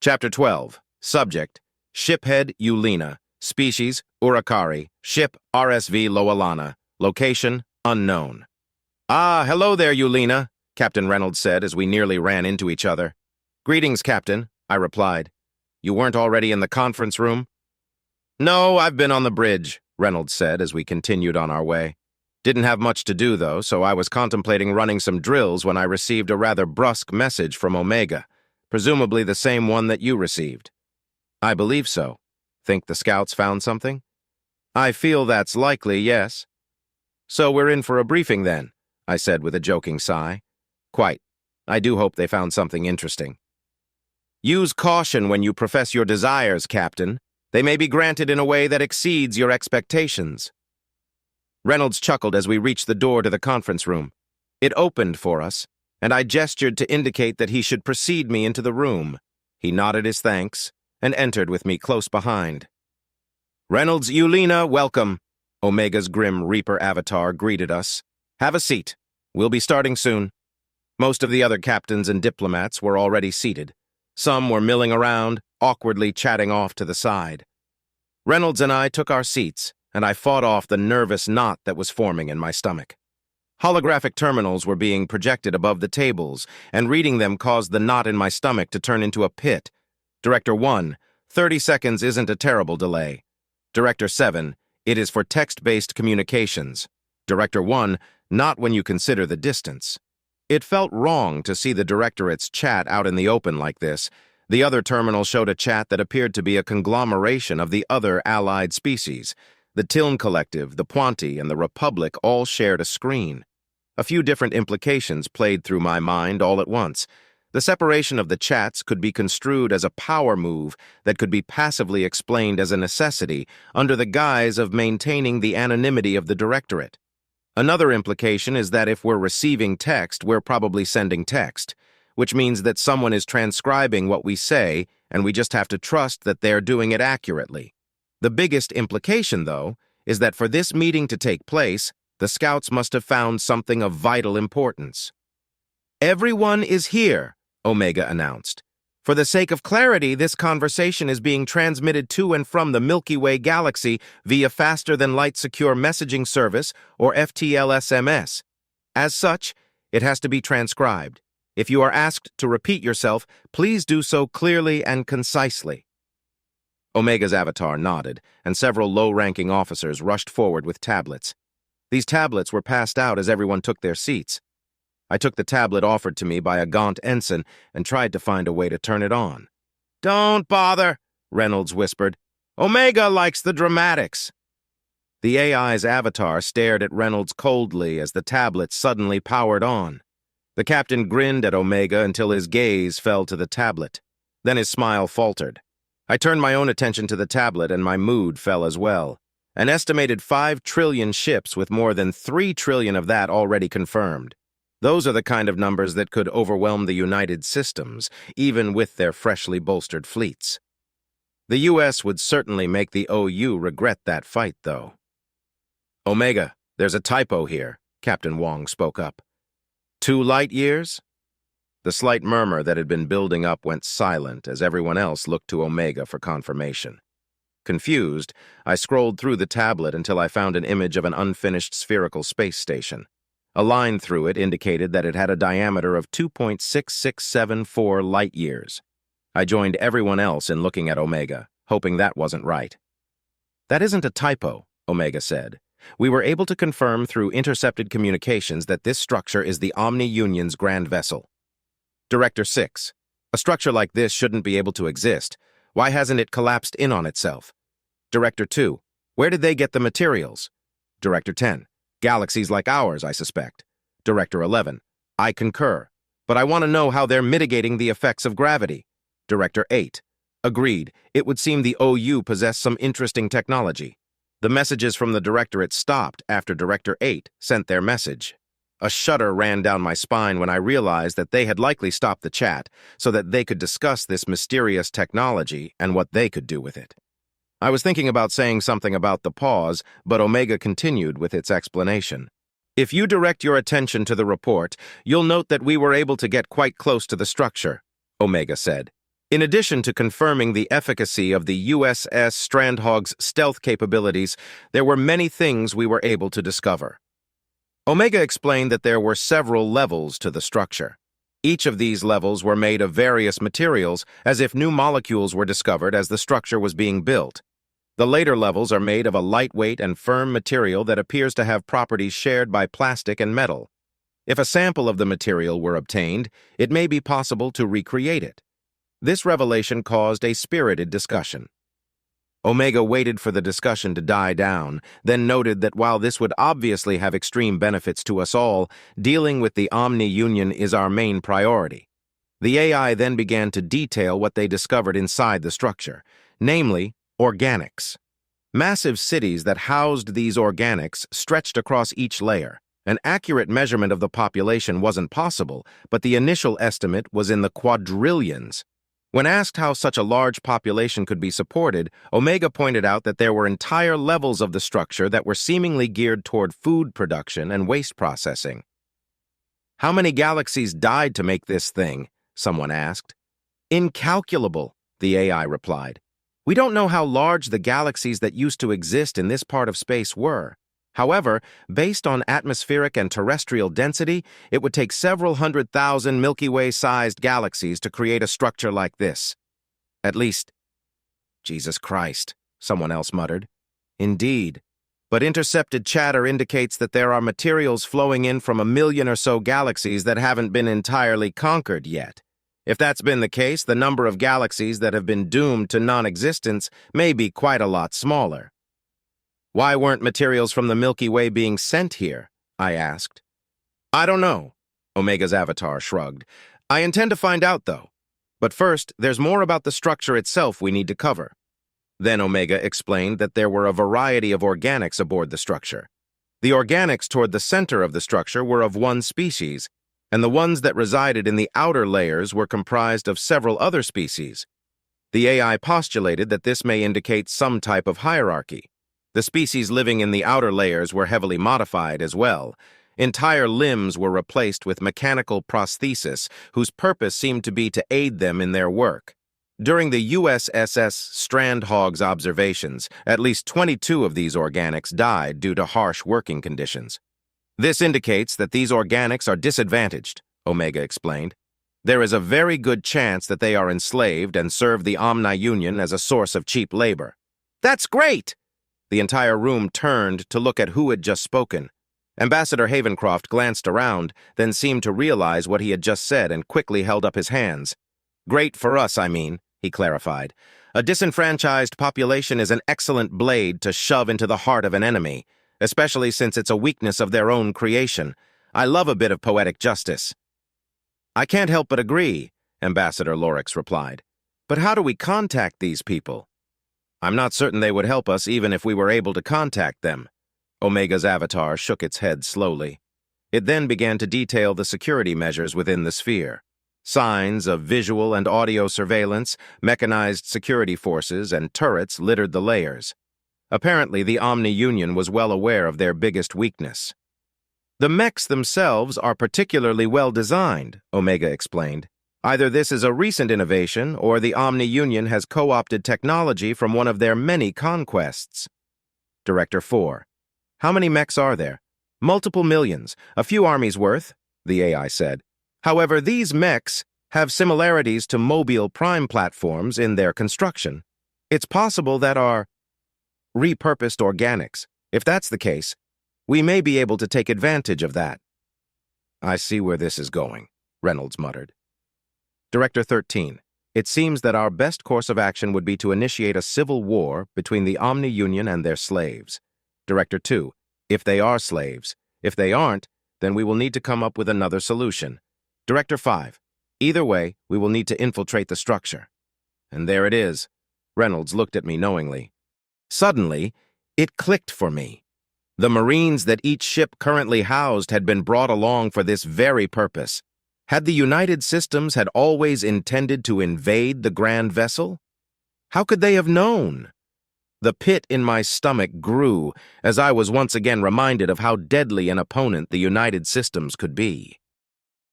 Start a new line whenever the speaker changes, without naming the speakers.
Chapter 12. Subject: Shiphead Eulina. Species: Urukari. Ship: RSV Loalana. Location: unknown. "Ah, hello there, Eulina," Captain Reynolds said as we nearly ran into each other. "Greetings, Captain," I replied. "You weren't already in the conference room?" "No, I've been on the bridge," Reynolds said as we continued on our way. "Didn't have much to do, though, so I was contemplating running some drills when I received a rather brusque message from Omega, presumably the same one that you received." "I believe so. Think the scouts found something?" "I feel that's likely, yes." "So we're in for a briefing then," I said with a joking sigh. "Quite. I do hope they found something interesting." "Use caution when you profess your desires, Captain. They may be granted in a way that exceeds your expectations." Reynolds chuckled as we reached the door to the conference room. It opened for us, and I gestured to indicate that he should precede me into the room. He nodded his thanks and entered with me close behind. "Reynolds, Eulina, welcome," Omega's grim Reaper avatar greeted us. "Have a seat. We'll be starting soon." Most of the other captains and diplomats were already seated. Some were milling around, awkwardly chatting off to the side. Reynolds and I took our seats, and I fought off the nervous knot that was forming in my stomach. Holographic terminals were being projected above the tables, and reading them caused the knot in my stomach to turn into a pit. Director 1, 30 seconds isn't a terrible delay. Director 7, it is for text-based communications. Director 1, not when you consider the distance. It felt wrong to see the Directorate's chat out in the open like this. The other terminal showed a chat that appeared to be a conglomeration of the other allied species. The Tiln Collective, the Puanti, and the Republic all shared a screen. A few different implications played through my mind all at once. The separation of the chats could be construed as a power move that could be passively explained as a necessity under the guise of maintaining the anonymity of the Directorate. Another implication is that if we're receiving text, we're probably sending text, which means that someone is transcribing what we say, and we just have to trust that they're doing it accurately. The biggest implication, though, is that for this meeting to take place, the scouts must have found something of vital importance. "Everyone is here," Omega announced. "For the sake of clarity, this conversation is being transmitted to and from the Milky Way galaxy via faster-than-light secure messaging service, or FTL-SMS. As such, it has to be transcribed. If you are asked to repeat yourself, please do so clearly and concisely." Omega's avatar nodded, and several low-ranking officers rushed forward with tablets. These tablets were passed out as everyone took their seats. I took the tablet offered to me by a gaunt ensign and tried to find a way to turn it on. "Don't bother," Reynolds whispered. "Omega likes the dramatics." The AI's avatar stared at Reynolds coldly as the tablet suddenly powered on. The captain grinned at Omega until his gaze fell to the tablet. Then his smile faltered. I turned my own attention to the tablet and my mood fell as well. An estimated 5 trillion ships with more than 3 trillion of that already confirmed. Those are the kind of numbers that could overwhelm the United Systems, even with their freshly bolstered fleets. The U.S. would certainly make the OU regret that fight, though. "Omega, there's a typo here," Captain Wong spoke up. 2 light years? The slight murmur that had been building up went silent as everyone else looked to Omega for confirmation. Confused, I scrolled through the tablet until I found an image of an unfinished spherical space station. A line through it indicated that it had a diameter of 2.6674 light-years. I joined everyone else in looking at Omega, hoping that wasn't right. "That isn't a typo," Omega said. "We were able to confirm through intercepted communications that this structure is the Omni-Union's grand vessel." Director 6. "A structure like this shouldn't be able to exist. Why hasn't it collapsed in on itself?" Director 2. "Where did they get the materials?" Director 10. "Galaxies like ours, I suspect." Director 11. "I concur, but I want to know how they're mitigating the effects of gravity." Director 8. "Agreed. It would seem the OU possessed some interesting technology." The messages from the Directorate stopped after Director 8 sent their message. A shudder ran down my spine when I realized that they had likely stopped the chat so that they could discuss this mysterious technology and what they could do with it. I was thinking about saying something about the pause, but Omega continued with its explanation. "If you direct your attention to the report, you'll note that we were able to get quite close to the structure," Omega said. In addition to confirming the efficacy of the USS Strandhog's stealth capabilities, there were many things we were able to discover. Omega explained that there were several levels to the structure. Each of these levels were made of various materials, as if new molecules were discovered as the structure was being built. The later levels are made of a lightweight and firm material that appears to have properties shared by plastic and metal. If a sample of the material were obtained, it may be possible to recreate it. This revelation caused a spirited discussion. Omega waited for the discussion to die down, then noted that while this would obviously have extreme benefits to us all, dealing with the Omni-Union is our main priority. The AI then began to detail what they discovered inside the structure, namely, organics. Massive cities that housed these organics stretched across each layer. An accurate measurement of the population wasn't possible, but the initial estimate was in the quadrillions. When asked how such a large population could be supported, Omega pointed out that there were entire levels of the structure that were seemingly geared toward food production and waste processing. "How many galaxies died to make this thing?" someone asked. "Incalculable," the AI replied. "We don't know how large the galaxies that used to exist in this part of space were. However, based on atmospheric and terrestrial density, it would take several 100,000 Milky Way-sized galaxies to create a structure like this. At least, Jesus Christ," someone else muttered. "Indeed. But intercepted chatter indicates that there are materials flowing in from 1,000,000 or so galaxies that haven't been entirely conquered yet. If that's been the case, the number of galaxies that have been doomed to non-existence may be quite a lot smaller." "Why weren't materials from the Milky Way being sent here?" I asked. "I don't know," Omega's avatar shrugged. "I intend to find out, though. But first, there's more about the structure itself we need to cover." Then Omega explained that there were a variety of organics aboard the structure. The organics toward the center of the structure were of one species, and the ones that resided in the outer layers were comprised of several other species. The AI postulated that this may indicate some type of hierarchy. The species living in the outer layers were heavily modified as well. Entire limbs were replaced with mechanical prosthesis, whose purpose seemed to be to aid them in their work. During the USS Strandhog's observations, at least 22 of these organics died due to harsh working conditions. "This indicates that these organics are disadvantaged," Omega explained. "There is a very good chance that they are enslaved and serve the Omni-Union as a source of cheap labor." "That's great!" The entire room turned to look at who had just spoken. Ambassador Havencroft glanced around, then seemed to realize what he had just said and quickly held up his hands. "Great for us, I mean," he clarified. "A disenfranchised population is an excellent blade to shove into the heart of an enemy, especially since it's a weakness of their own creation. I love a bit of poetic justice." "I can't help but agree," Ambassador Lorix replied. "But how do we contact these people?" "I'm not certain they would help us even if we were able to contact them." Omega's avatar shook its head slowly. It then began to detail the security measures within the sphere. Signs of visual and audio surveillance, mechanized security forces, and turrets littered the layers. Apparently, the Omni-Union was well aware of their biggest weakness. "The mechs themselves are particularly well designed," Omega explained. "Either this is a recent innovation, or the Omni-Union has co-opted technology from one of their many conquests." Director 4. "How many mechs are there?" "Multiple millions, a few armies worth," the AI said. "However, these mechs have similarities to mobile prime platforms in their construction. It's possible that are repurposed organics. If that's the case, we may be able to take advantage of that." "I see where this is going," Reynolds muttered. Director 13. "It seems that our best course of action would be to initiate a civil war between the Omni-Union and their slaves." Director 2. "If they are slaves. If they aren't, then we will need to come up with another solution." Director 5. "Either way, we will need to infiltrate the structure." And there it is. Reynolds looked at me knowingly. Suddenly, it clicked for me. The Marines that each ship currently housed had been brought along for this very purpose. Had the United Systems had always intended to invade the grand vessel? How could they have known? The pit in my stomach grew as I was once again reminded of how deadly an opponent the United Systems could be.